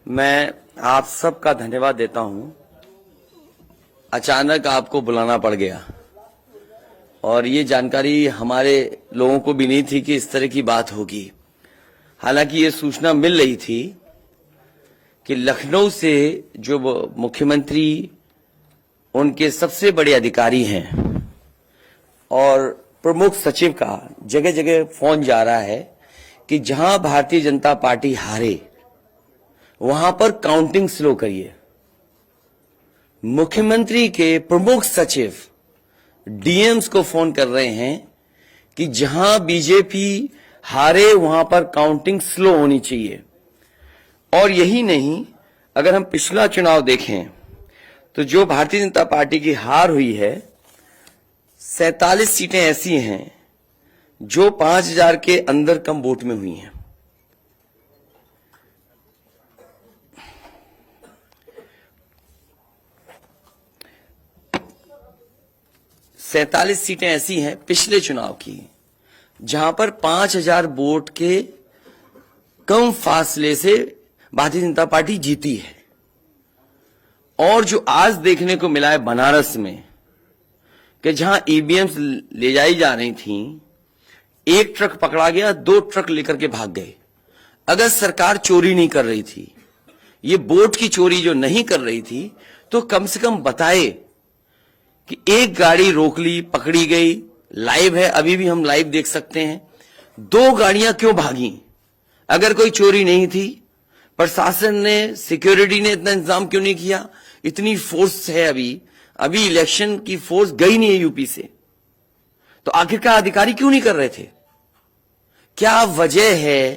मैं आप सबका धन्यवाद देता हूं। अचानक आपको बुलाना पड़ गया और ये जानकारी हमारे लोगों को भी नहीं थी कि इस तरह की बात होगी। हालांकि ये सूचना मिल रही थी कि लखनऊ से जो मुख्यमंत्री उनके सबसे बड़े अधिकारी हैं और प्रमुख सचिव का जगह जगह फोन जा रहा है कि जहां भारतीय जनता पार्टी हारे वहां पर काउंटिंग स्लो करिए। मुख्यमंत्री के प्रमुख सचिव डीएम्स को फोन कर रहे हैं कि जहां बीजेपी हारे वहां पर काउंटिंग स्लो होनी चाहिए। और यही नहीं, अगर हम पिछला चुनाव देखें तो जो भारतीय जनता पार्टी की हार हुई है 47 सीटें ऐसी हैं जो 5000 के अंदर कम वोट में हुई हैं। सैतालीस सीटें ऐसी हैं पिछले चुनाव की जहां पर 5000 वोट के कम फासले से भारतीय जनता पार्टी जीती है। और जो आज देखने को मिला है बनारस में कि जहां ईवीएम्स ले जाई जा रही थी, एक ट्रक पकड़ा गया, 2 ट्रक लेकर के भाग गए। अगर सरकार चोरी नहीं कर रही थी, ये वोट की चोरी जो नहीं कर रही थी, तो कम से कम बताए कि एक गाड़ी रोक ली, पकड़ी गई, लाइव है, अभी भी हम लाइव देख सकते हैं। 2 गाड़ियां क्यों भागी? अगर कोई चोरी नहीं थी, प्रशासन ने, सिक्योरिटी ने इतना इंतजाम क्यों नहीं किया? इतनी फोर्स है, अभी इलेक्शन की फोर्स गई नहीं है यूपी से, तो आखिरकार अधिकारी क्यों नहीं कर रहे थे? क्या वजह है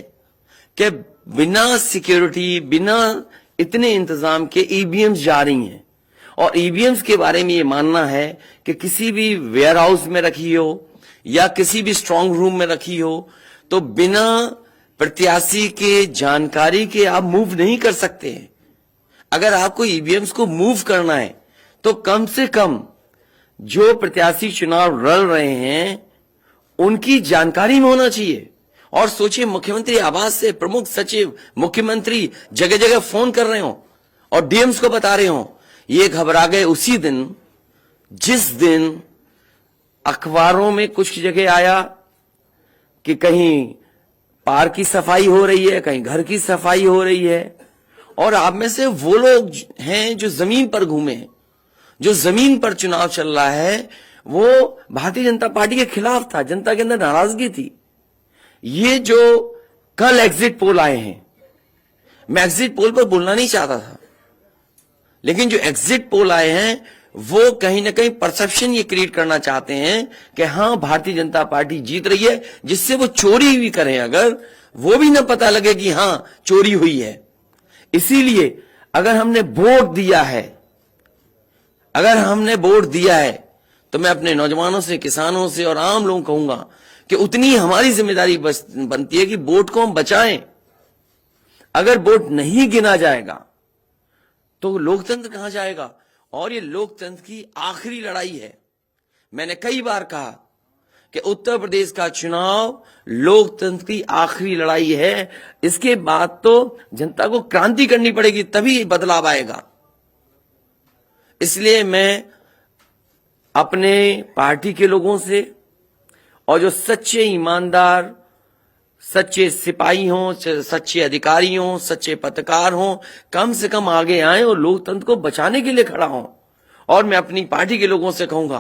कि बिना सिक्योरिटी, बिना इतने इंतजाम के ईवीएम्स जा रही हैं? और ईवीएम्स के बारे में ये मानना है कि किसी भी वेयर हाउस में रखी हो या किसी भी स्ट्रांग रूम में रखी हो, तो बिना प्रत्याशी के जानकारी के आप मूव नहीं कर सकते हैं। अगर आपको ईवीएम्स को मूव करना है तो कम से कम जो प्रत्याशी चुनाव लड़ रहे हैं उनकी जानकारी में होना चाहिए। और सोचिए, मुख्यमंत्री आवास से प्रमुख सचिव, मुख्यमंत्री जगह जगह फोन कर रहे हो और डीएम्स को बता रहे हो। ये घबरा गए उसी दिन जिस दिन अखबारों में कुछ जगह आया कि कहीं पार्क की सफाई हो रही है, कहीं घर की सफाई हो रही है। और आप में से वो लोग हैं जो जमीन पर घूमे, जो जमीन पर चुनाव चल रहा है, वो भारतीय जनता पार्टी के खिलाफ था, जनता के अंदर नाराजगी थी। ये जो कल एग्जिट पोल आए हैं, मैं एग्जिट पोल पर बोलना नहीं चाहता था, लेकिन जो एग्जिट पोल आए हैं वो कहीं ना कहीं परसेप्शन ये क्रिएट करना चाहते हैं कि हां भारतीय जनता पार्टी जीत रही है, जिससे वो चोरी भी करें अगर, वो भी ना पता लगे कि हां चोरी हुई है। इसीलिए अगर हमने वोट दिया है तो मैं अपने नौजवानों से, किसानों से और आम लोगों को कहूंगा कि उतनी हमारी जिम्मेदारी बनती है कि वोट को हम बचाएं। अगर वोट नहीं गिना जाएगा तो लोकतंत्र कहां जाएगा? और ये लोकतंत्र की आखिरी लड़ाई है। मैंने कई बार कहा कि उत्तर प्रदेश का चुनाव लोकतंत्र की आखिरी लड़ाई है। इसके बाद तो जनता को क्रांति करनी पड़ेगी, तभी बदलाव आएगा। इसलिए मैं अपने पार्टी के लोगों से और जो सच्चे ईमानदार, सच्चे सिपाही हों, सच्चे अधिकारी हों, सच्चे पत्रकार हों, कम से कम आगे आए और लोकतंत्र को बचाने के लिए खड़ा हों। और मैं अपनी पार्टी के लोगों से कहूंगा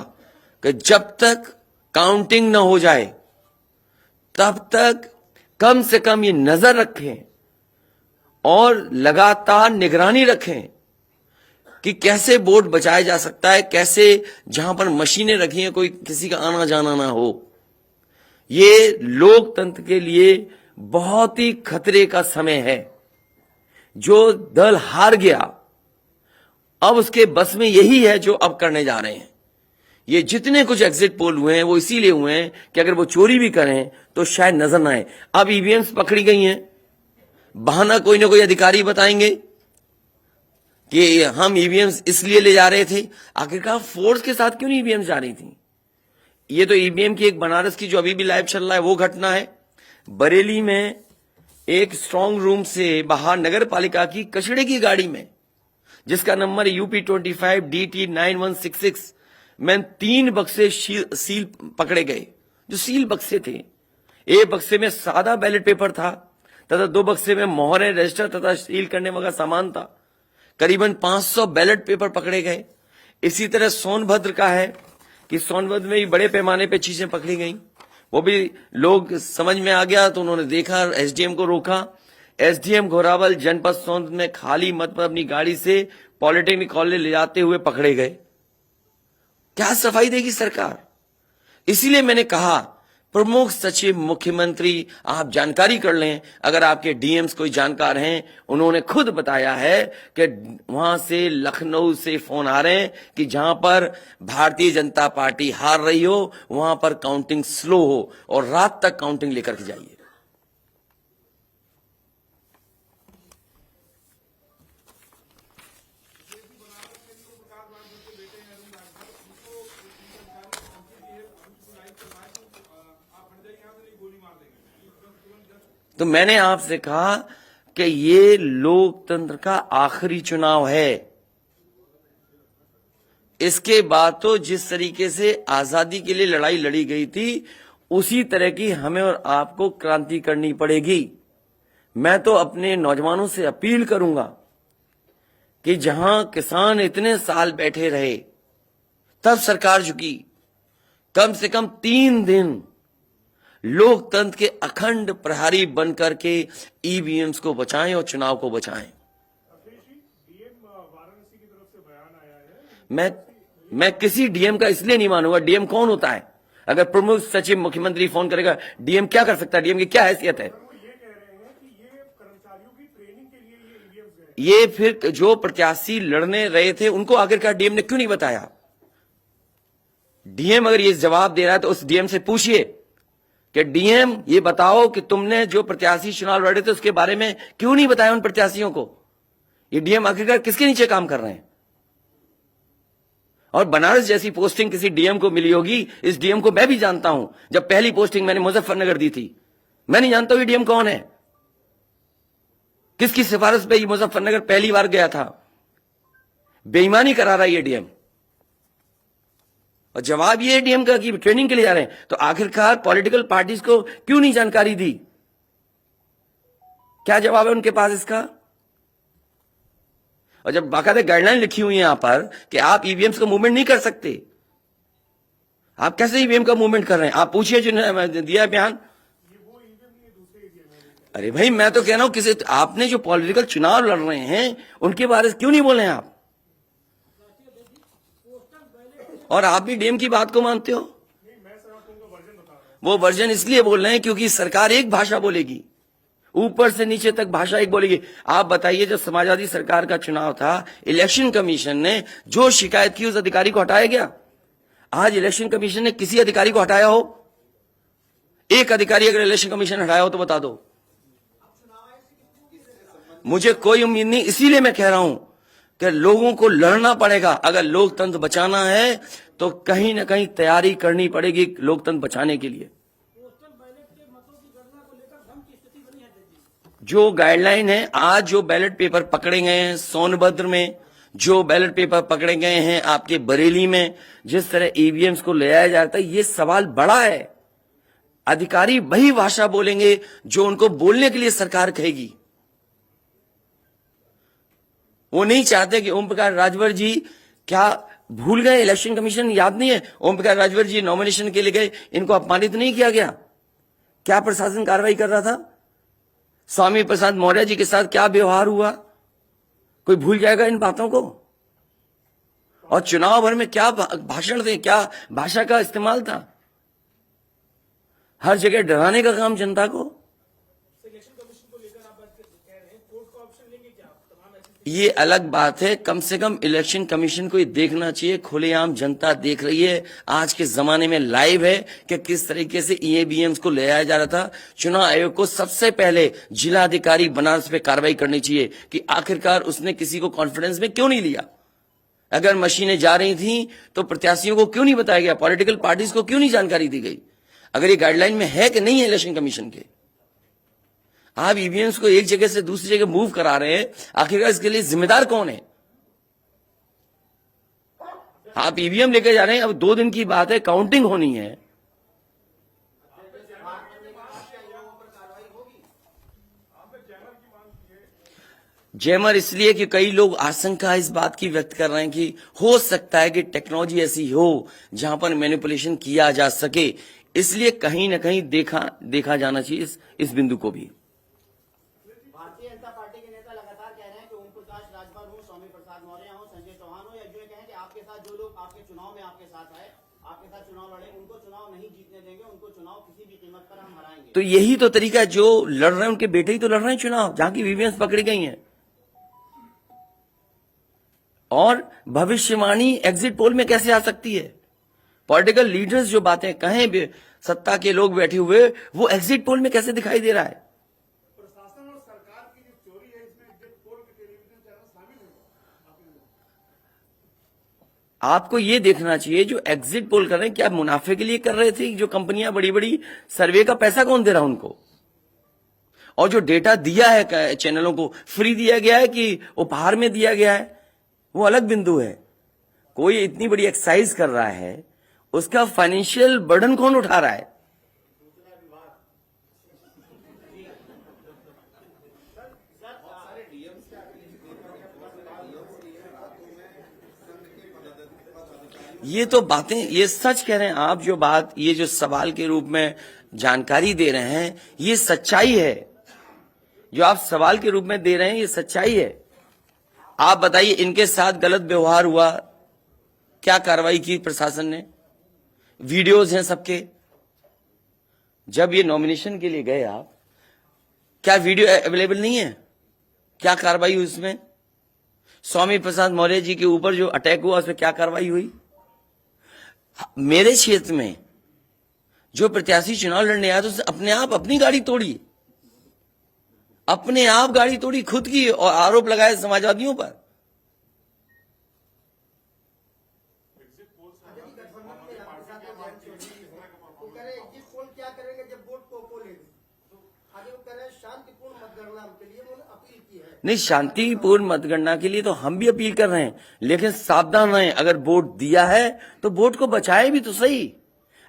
कि जब तक काउंटिंग न हो जाए तब तक कम से कम ये नजर रखें और लगातार निगरानी रखें कि कैसे वोट बचाया जा सकता है, कैसे जहां पर मशीनें रखी हैं कोई किसी का आना जाना ना हो। ये लोकतंत्र के लिए बहुत ही खतरे का समय है। जो दल हार गया, अब उसके बस में यही है जो अब करने जा रहे हैं। ये जितने कुछ एग्जिट पोल हुए हैं वो इसीलिए हुए हैं कि अगर वो चोरी भी करें तो शायद नजर ना आए। अब ईवीएम्स पकड़ी गई हैं, बहाना कोई ना कोई अधिकारी बताएंगे कि हम ईवीएम्स इसलिए ले जा रहे थे। आखिरकार फोर्स के साथ क्यों नहीं ईवीएम्स जा रही थी? ये तो ईवीएम की एक बनारस की जो अभी भी लाइव चल रहा है वो घटना है। बरेली में एक स्ट्रांग रूम से बाहर नगर पालिका की कचड़े की गाड़ी में, जिसका नंबर UP25 DT 9166 में 3 बक्से सील पकड़े गए, जो सील बक्से थे। एक बक्से में सादा बैलेट पेपर था तथा 2 बक्से में मोहरें, रजिस्टर तथा सील करने वाला सामान था। करीबन 500 बैलेट पेपर पकड़े गए। इसी तरह सोनभद्र का है कि सोनभद्र में भी बड़े पैमाने पे चीजें पकड़ी गई। वो भी लोग समझ में आ गया तो उन्होंने देखा, SDM को रोका। SDM घोरावल जनपद सोनभद्र में खाली मत पर अपनी गाड़ी से पॉलिटेक्निक कॉलेज ले जाते हुए पकड़े गए। क्या सफाई देगी सरकार? इसीलिए मैंने कहा प्रमुख सचिव मुख्यमंत्री आप जानकारी कर लें। अगर आपके DMs कोई जानकार हैं, उन्होंने खुद बताया है कि वहां से लखनऊ से फोन आ रहे हैं कि जहां पर भारतीय जनता पार्टी हार रही हो वहां पर काउंटिंग स्लो हो और रात तक काउंटिंग लेकर के जाइए। तो मैंने आपसे कहा कि ये लोकतंत्र का आखिरी चुनाव है। इसके बाद तो जिस तरीके से आजादी के लिए लड़ाई लड़ी गई थी उसी तरह की हमें और आपको क्रांति करनी पड़ेगी। मैं तो अपने नौजवानों से अपील करूंगा कि जहां किसान इतने साल बैठे रहे तब सरकार झुकी। कम से कम 3 दिन लोकतंत्र के अखंड प्रहरी बनकर के EVMs को बचाएं और चुनाव को बचाएं। मैं किसी DM का इसलिए नहीं मानूंगा। DM कौन होता है? अगर प्रमुख सचिव मुख्यमंत्री फोन करेगा, DM क्या कर सकता है? DM की क्या हैसियत है? ये फिर जो प्रत्याशी लड़ने रहे थे उनको आखिरकार DM ने क्यों नहीं बताया? DM अगर ये जवाब दे रहा है तो उस DM से पूछिए कि DM ये बताओ कि तुमने जो प्रत्याशी चुनाव लड़े थे उसके बारे में क्यों नहीं बताया उन प्रत्याशियों को? ये DM आखिरकार किसके नीचे काम कर रहे हैं? और बनारस जैसी पोस्टिंग किसी DM को मिली होगी, इस DM को मैं भी जानता हूं। जब पहली पोस्टिंग मैंने मुजफ्फरनगर दी थी, मैं नहीं जानता हूं ये DM कौन है, किसकी सिफारिश पे ये मुजफ्फरनगर पहली बार गया था। बेईमानी करा रहा है ये DM। और जवाब ये DM का कि ट्रेनिंग के लिए जा रहे हैं। तो आखिरकार पॉलिटिकल पार्टीज को क्यों नहीं जानकारी दी? क्या जवाब है उनके पास इसका? और जब बाकायदा गाइडलाइन लिखी हुई है यहां पर कि आप EVMs का मूवमेंट नहीं कर सकते, आप कैसे EVM का मूवमेंट कर रहे हैं? आप पूछिए जिन्होंने दिया बयान। अरे भाई मैं तो कह रहा हूं किसी आपने जो पॉलिटिकल चुनाव लड़ रहे हैं उनके बारे में क्यों नहीं बोल रहे हैं आप? और आप भी DM की बात को मानते हो? वो वर्जन इसलिए बोल रहे हैं क्योंकि सरकार एक भाषा बोलेगी, ऊपर से नीचे तक भाषा एक बोलेगी। आप बताइए, जब समाजवादी सरकार का चुनाव था, इलेक्शन कमीशन ने जो शिकायत की उस अधिकारी को हटाया गया? आज इलेक्शन कमीशन ने किसी अधिकारी को हटाया हो? एक अधिकारी अगर इलेक्शन कमीशन हटाया हो तो बता दो। मुझे कोई उम्मीद नहीं। इसीलिए मैं कह रहा हूं कि लोगों को लड़ना पड़ेगा। अगर लोकतंत्र बचाना है तो कहीं ना कहीं तैयारी करनी पड़ेगी लोकतंत्र बचाने के लिए। जो गाइडलाइन है, आज जो बैलेट पेपर पकड़े गए हैं सोनभद्र में, जो बैलेट पेपर पकड़े गए हैं आपके बरेली में, जिस तरह EVMs को ले आया जाता है, ये सवाल बड़ा है। अधिकारी वही भाषा बोलेंगे जो उनको बोलने के लिए सरकार कहेगी। वो नहीं चाहते कि ओम प्रकाश राजभर जी क्या भूल गए? इलेक्शन कमीशन याद नहीं है? ओम प्रकाश राजभर जी नॉमिनेशन के लिए गए, इनको अपमानित नहीं किया गया? क्या प्रशासन कार्रवाई कर रहा था? स्वामी प्रसाद मौर्य जी के साथ क्या व्यवहार हुआ? कोई भूल जाएगा इन बातों को? और चुनाव भर में क्या भाषण थे, क्या भाषा का इस्तेमाल था? हर जगह डराने का काम जनता को। ये अलग बात है। कम से कम इलेक्शन कमीशन को ये देखना चाहिए, खुलेआम जनता देख रही है, आज के जमाने में लाइव है कि किस तरीके से EVMs को ले आया जा रहा था। चुनाव आयोग को सबसे पहले जिलाधिकारी बनारस पे कार्रवाई करनी चाहिए कि आखिरकार उसने किसी को कॉन्फिडेंस में क्यों नहीं लिया। अगर मशीनें जा रही थी तो प्रत्याशियों को क्यों नहीं बताया गया? पॉलिटिकल पार्टीज को क्यों नहीं जानकारी दी गई? अगर ये गाइडलाइन में है कि नहीं है इलेक्शन कमीशन के? आप ईवीएम्स को एक जगह से दूसरी जगह मूव करा रहे हैं, आखिरकार इसके लिए जिम्मेदार कौन है? आप ईवीएम लेकर जा रहे हैं, अब 2 दिन की बात है, काउंटिंग होनी है। जैमर इसलिए कि कई लोग आशंका इस बात की व्यक्त कर रहे हैं कि हो सकता है कि टेक्नोलॉजी ऐसी हो जहां पर मैनिपुलेशन किया जा सके, इसलिए कहीं ना कहीं देखा जाना चाहिए इस बिंदु को भी। भारतीय जनता पार्टी के नेता लगातार कह रहे हैं कि ओम प्रकाश राजभर हो, स्वामी प्रसाद मौर्य हो, संजय चौहान हो, या यूं कहें कि आपके साथ जो लोग आपके चुनाव में आपके साथ आए, आपके साथ चुनाव लड़े, उनको चुनाव नहीं जीतने देंगे, उनको चुनाव किसी भी कीमत पर हम हराएंगे। तो यही तो तरीका, जो लड़ रहे हैं उनके बेटे ही तो लड़ रहे हैं चुनाव, जहां की ईवीएम्स पकड़ी गई हैं। और भविष्यवाणी एग्जिट पोल में कैसे आ सकती है? पॉलिटिकल लीडर्स जो बातें कहें, सत्ता के लोग बैठे हुए, वो एग्जिट पोल में कैसे दिखाई दे रहा है? प्रशासन और सरकार की जो चोरी है, इसमें एग्जिट पोल के टेलीविजन चैनल शामिल है। आपको ये देखना चाहिए, जो एग्जिट पोल कर रहे हैं, क्या मुनाफे के लिए कर रहे थे? जो कंपनियां बड़ी बड़ी, सर्वे का पैसा कौन दे रहा है उनको? और जो डेटा दिया है चैनलों को, फ्री दिया गया है कि उपहार में दिया गया है, वो अलग बिंदु है। कोई इतनी बड़ी एक्सरसाइज कर रहा है, उसका फाइनेंशियल बर्डन कौन उठा रहा है? ये तो बातें, ये सच कह रहे हैं आप। जो बात, ये जो सवाल के रूप में जानकारी दे रहे हैं, ये सच्चाई है। जो आप सवाल के रूप में दे रहे हैं, ये सच्चाई है। आप बताइए, इनके साथ गलत व्यवहार हुआ, क्या कार्रवाई की प्रशासन ने? वीडियोज हैं सबके। जब ये नॉमिनेशन के लिए गए आप, क्या वीडियो अवेलेबल नहीं है? क्या कार्रवाई हुई उसमें? स्वामी प्रसाद मौर्य जी के ऊपर जो अटैक हुआ, उसमें क्या कार्रवाई हुई? मेरे क्षेत्र में जो प्रत्याशी चुनाव लड़ने आया, तो उसने अपने आप अपनी गाड़ी तोड़ी, अपने आप गाड़ी तोड़ी खुद की, और आरोप लगाए समाजवादियों पर। क्या करेंगे जब वोट को पोलेंगे? आगे वो कह रहे हैं शांतिपूर्ण मतगणना के लिए उन्होंने अपील की है। नहीं, शांतिपूर्ण मतगणना के लिए तो हम भी अपील कर रहे हैं, लेकिन सावधान रहें। अगर वोट दिया है तो वोट को बचाए भी तो सही।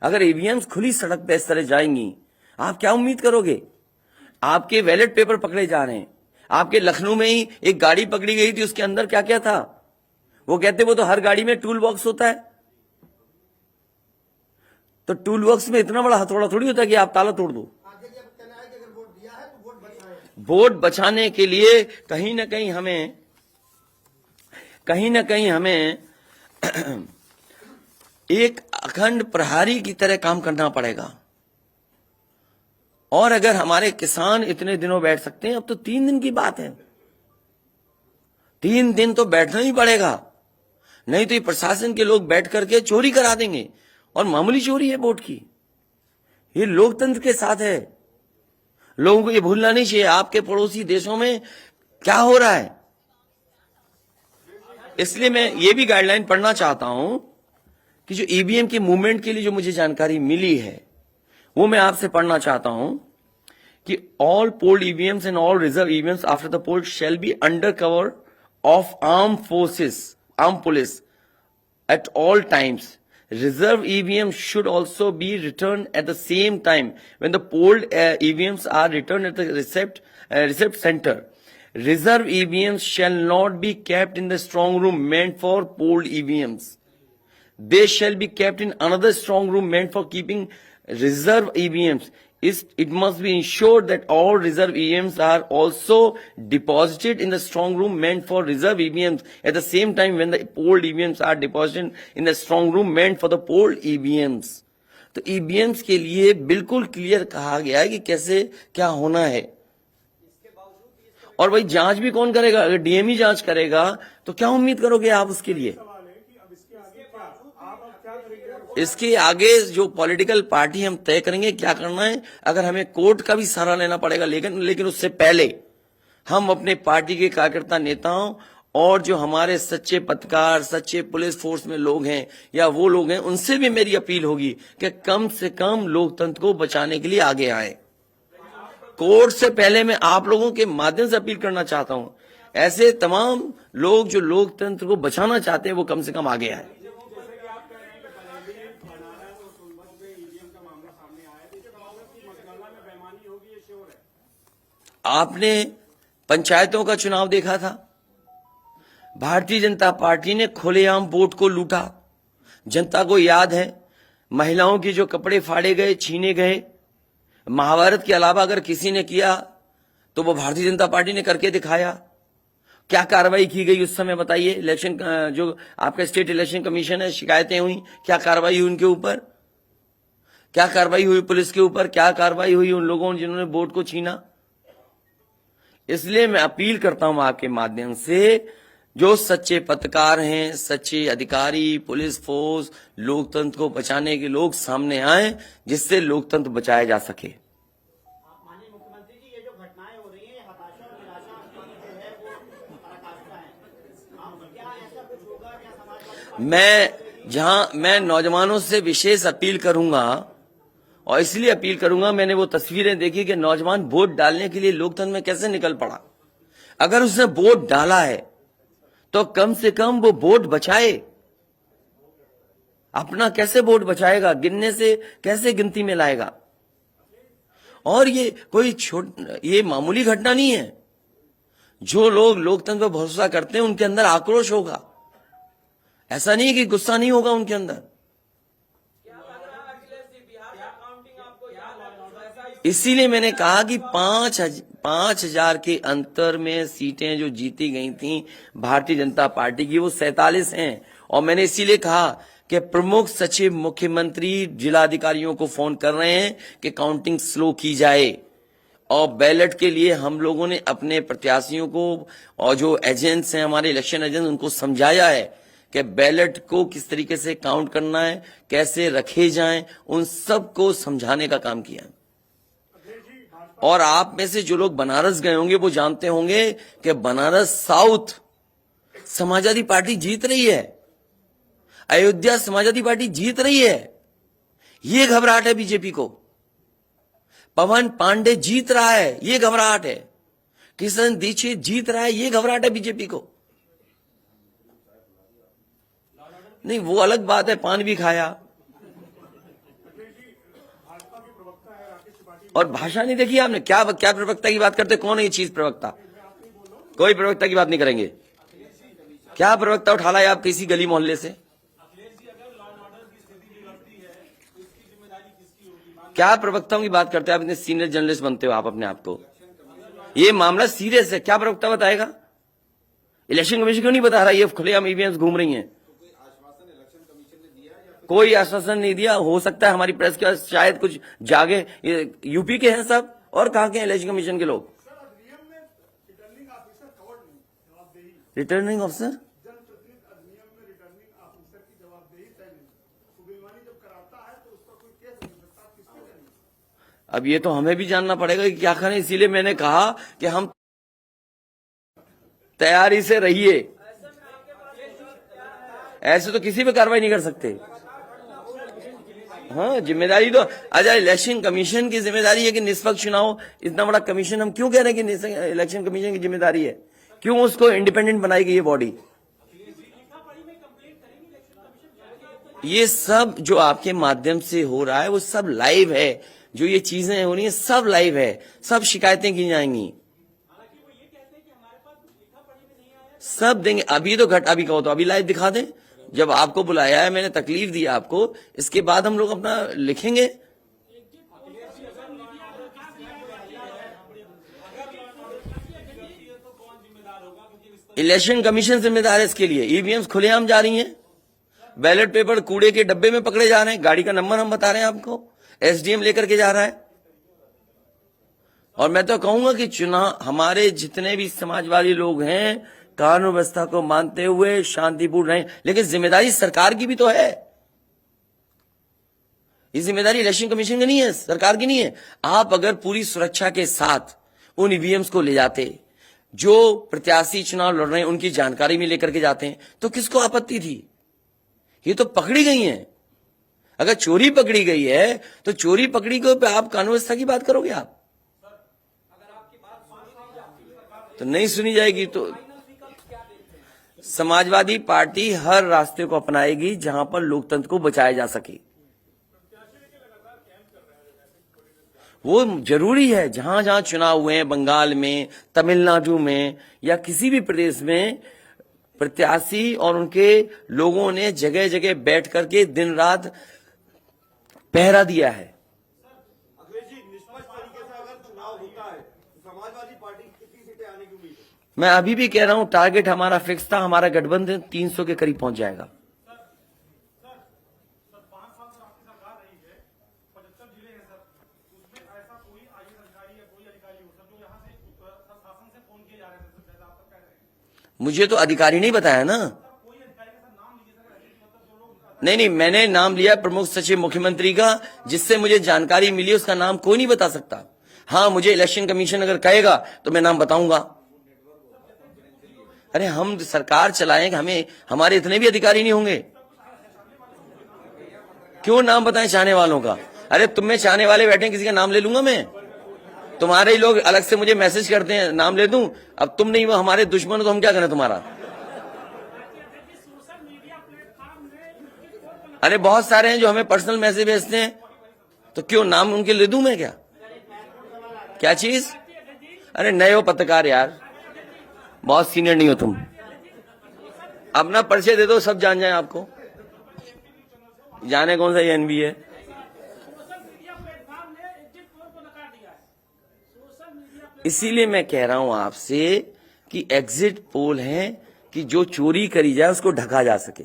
अगर ईवीएम्स खुली सड़क पे इस तरह जाएंगी, आप क्या उम्मीद करोगे? आपके बैलेट पेपर पकड़े जा रहे हैं। आपके लखनऊ में ही एक गाड़ी पकड़ी गई थी, उसके अंदर क्या क्या था? वो कहते वो तो हर गाड़ी में टूल बॉक्स होता है। तो टूल बॉक्स में इतना बड़ा हथौड़ा थोड़ी होता है कि आप ताला तोड़ दो। आगे जब कहना है कि अगर वोट दिया है तो वोट बचाएं। वोट बचाने के लिए कहीं ना कहीं हमें एक अखंड प्रहरी की तरह काम करना पड़ेगा। और अगर हमारे किसान इतने दिनों बैठ सकते हैं, अब तो 3 दिन की बात है, 3 दिन तो बैठना ही पड़ेगा। नहीं तो ये प्रशासन के लोग बैठ करके चोरी करा देंगे, और मामूली चोरी है वोट की। ये लोकतंत्र के साथ है। लोगों को ये भूलना नहीं चाहिए आपके पड़ोसी देशों में क्या हो रहा है। इसलिए मैं ये भी गाइडलाइन पढ़ना चाहता हूं कि जो ईवीएम के मूवमेंट के लिए जो मुझे जानकारी मिली है, वो मैं आपसे पढ़ना चाहता हूं कि all polled EVMs and all reserve EVMs after the poll shall be under cover of arm police at all times. Reserve EVMs should also be returned at the same time when the polled EVMs are returned at the receipt center. Reserve EVMs shall not be kept in the strong room meant for polled EVMs. They shall be kept in another strong room meant for keeping reserve EVMs. It must be ensured that all reserve EVMs are also deposited in the strong room meant for reserve EVMs at the same time when the polled EVMs are deposited in the strong room meant for the polled EVMs. तो EVMs के लिए बिल्कुल clear कहा गया है कि कैसे क्या होना है। और भाई जांच भी कौन करेगा? अगर डीएमई जांच करेगा तो क्या उम्मीद करोगे आप उसके लिए? इसके आगे जो पॉलिटिकल पार्टी हम तय करेंगे क्या करना है। अगर हमें कोर्ट का भी सहारा लेना पड़ेगा, लेकिन उससे पहले हम अपने पार्टी के कार्यकर्ता, नेताओं और जो हमारे सच्चे पत्रकार, सच्चे पुलिस फोर्स में लोग हैं या वो लोग हैं, उनसे भी मेरी अपील होगी कि कम से कम लोकतंत्र को बचाने के लिए आगे आए। कोर्ट से पहले मैं आप लोगों के माध्यम से अपील करना चाहता हूं, ऐसे तमाम लोग जो लोकतंत्र को बचाना चाहते हैं वो कम से कम आगे आए। आपने पंचायतों का चुनाव देखा था, भारतीय जनता पार्टी ने खुलेआम वोट को लूटा। जनता को याद है महिलाओं के जो कपड़े फाड़े गए, छीने गए, महाभारत के अलावा अगर किसी ने किया तो वो भारतीय जनता पार्टी ने करके दिखाया। क्या कार्रवाई की गई उस समय बताइए? इलेक्शन जो आपका स्टेट इलेक्शन कमीशन है, शिकायतें हुई, क्या कार्रवाई हुई उनके ऊपर? क्या कार्रवाई हुई पुलिस के ऊपर? क्या कार्रवाई हुई उन लोगों जिन्होंने वोट को छीना? इसलिए मैं अपील करता हूं आपके माध्यम से, जो सच्चे पत्रकार हैं, सच्चे अधिकारी, पुलिस फोर्स, लोकतंत्र को बचाने के लोग सामने आए, जिससे लोकतंत्र बचाया जा सके। माननीय मुख्यमंत्री जी, ये जो घटनाएं हो रही हैं, ये हताशा और निराशा की जो है वो पराकाष्ठा है। क्या ऐसा कुछ होगा? क्या समाजवादी मैं नौजवानों से विशेष अपील करूंगा, और इसलिए अपील करूंगा, मैंने वो तस्वीरें देखी कि नौजवान वोट डालने के लिए लोकतंत्र में कैसे निकल पड़ा। अगर उसने वोट डाला है तो कम से कम वो वोट बचाए। अपना कैसे वोट बचाएगा? गिनने से कैसे गिनती में लाएगा? और ये कोई ये मामूली घटना नहीं है। जो लोग लोकतंत्र पर भरोसा करते हैं उनके अंदर आक्रोश होगा, ऐसा नहीं है कि गुस्सा नहीं होगा उनके अंदर। इसीलिए मैंने कहा कि 5,000 के अंतर में सीटें जो जीती गई थी भारतीय जनता पार्टी की, वो 47 हैं। और मैंने इसीलिए कहा कि प्रमुख सचिव मुख्यमंत्री जिलाधिकारियों को फोन कर रहे हैं कि काउंटिंग स्लो की जाए। और बैलेट के लिए हम लोगों ने अपने प्रत्याशियों को और जो एजेंट्स हैं, हमारे इलेक्शन एजेंट्स, उनको समझाया है कि बैलेट को किस तरीके से काउंट करना है, कैसे रखे जाएं, उन सबको समझाने का काम किया है। और आप में से जो लोग बनारस गए होंगे वो जानते होंगे कि बनारस साउथ समाजवादी पार्टी जीत रही है, अयोध्या समाजवादी पार्टी जीत रही है। ये घबराहट है बीजेपी को। पवन पांडे जीत रहा है, ये घबराहट है। किशन दीक्षित जीत रहा है, ये घबराहट है बीजेपी को। नहीं, वो अलग बात है, पान भी खाया। और भाषा नहीं देखी आपने? क्या प्रवक्ता की बात करते? कौन है ये चीज प्रवक्ता? कोई प्रवक्ता की बात नहीं करेंगे। क्या प्रवक्ता उठा लाए आप किसी गली मोहल्ले से? क्या प्रवक्ताओं की बात करते हैं आप? इतने सीनियर जर्नलिस्ट बनते हो आप अपने आप को। ये मामला सीरियस है, क्या प्रवक्ता बताएगा? इलेक्शन कमीशन क्यों नहीं बता रहा? ये खुलेआम ईवीएम घूम रही हैं। कोई आश्वासन नहीं दिया। हो सकता है हमारी प्रेस के शायद कुछ जागे। ये यूपी के हैं सब, और कहां के हैं इलेक्शन कमीशन के लोग? रिटर्निंग ऑफिसर अब ये तो हमें भी जानना पड़ेगा कि क्या करें। इसीलिए मैंने कहा कि हम तैयारी से रहिए। ऐसे तो किसी पे कार्रवाई नहीं कर सकते। हाँ, जिम्मेदारी तो अच्छा इलेक्शन कमीशन की जिम्मेदारी है कि निष्पक्ष चुनाव। इतना बड़ा कमीशन हम क्यों कह रहे हैं कि इलेक्शन कमीशन की जिम्मेदारी है? क्यों उसको इंडिपेंडेंट बनाई गई ये बॉडी? ये सब जो आपके माध्यम से हो रहा है वो सब लाइव है। जो ये चीजें हो रही है सब लाइव है, सब शिकायतें की जाएंगी, सब देंगे। अभी तो अभी कहो तो अभी लाइव दिखा दें। जब आपको बुलाया है, मैंने तकलीफ दी आपको, इसके बाद हम लोग अपना लिखेंगे। इलेक्शन कमीशन जिम्मेदार है इसके लिए। ईवीएम्स खुलेआम जा रही हैं, बैलेट पेपर कूड़े के डब्बे में पकड़े जा रहे हैं, गाड़ी का नंबर हम बता रहे हैं आपको, एसडीएम लेकर के जा रहा है। और मैं तो कहूंगा कि चुनाव हमारे जितने भी समाजवादी लोग हैं कानून व्यवस्था को मानते हुए शांतिपूर्ण रहें, लेकिन जिम्मेदारी सरकार की भी तो है। ये जिम्मेदारी इलेक्शन कमीशन की नहीं है, सरकार की नहीं है। आप अगर पूरी सुरक्षा के साथ उन ईवीएम्स को ले जाते, जो प्रत्याशी चुनाव लड़ रहे हैं उनकी जानकारी में लेकर के जाते हैं, तो किसको आपत्ति थी? ये तो पकड़ी गई हैं। अगर चोरी पकड़ी गई है तो चोरी पकड़ी को पे आप कानून व्यवस्था की बात करोगे? आप तो नहीं सुनी जाएगी तो समाजवादी पार्टी हर रास्ते को अपनाएगी जहां पर लोकतंत्र को बचाया जा सके। वो जरूरी है। जहां जहां चुनाव हुए हैं, बंगाल में, तमिलनाडु में या किसी भी प्रदेश में, प्रत्याशी और उनके लोगों ने जगह जगह बैठ करके दिन रात पहरा दिया है। अखिलेश जी, निष्पक्ष तरीके से अगर चुनाव होता है तो समाजवादी पार्टी कितनी सीटें आने की उम्मीद है? मैं अभी भी कह रहा हूं, टारगेट हमारा फिक्स था, हमारा गठबंधन 300 के करीब पहुंच जाएगा। 5 साल से आपकी सरकार रही है, 75 जिले हैं सर, उसमें ऐसा कोई आईएएस अधिकारी या कोई अधिकारी हो सर जो यहाँ से शासन से फोन किए जा रहे थे, जैसा आप कह रहे हैं? मुझे तो अधिकारी नहीं बताया ना। कोई अधिकारी का सर नाम लीजिए सर, मतलब जो लोग नहीं, मैंने नाम लिया प्रमुख सचिव मुख्यमंत्री का, जिससे मुझे जानकारी मिली, उसका नाम कोई नहीं बता सकता। हाँ, मुझे इलेक्शन कमीशन अगर कहेगा तो मैं नाम बताऊंगा। अरे हम सरकार चलाएंगे, हमें हमारे इतने भी अधिकारी नहीं होंगे। क्यों नाम बताएं चाहने वालों का? अरे तुम में चाहने वाले बैठे, किसी का नाम ले लूंगा मैं? तुम्हारे ही लोग अलग से मुझे मैसेज करते हैं, नाम ले दूं? अब तुम नहीं, वो हमारे दुश्मन हो तो हम क्या करें तुम्हारा? अरे बहुत सारे हैं जो हमें पर्सनल मैसेज भेजते हैं, तो क्यों नाम उनके ले दूं मैं? क्या चीज? अरे नए हो पत्रकार यार, बहुत सीनियर नहीं हो तुम। अपना परिचय दे दो, सब जान जाए आपको। जाने कौन सा एनबी है। इसीलिए मैं कह रहा हूं आपसे कि एग्जिट पोल है कि जो चोरी करी जाए उसको ढका जा सके।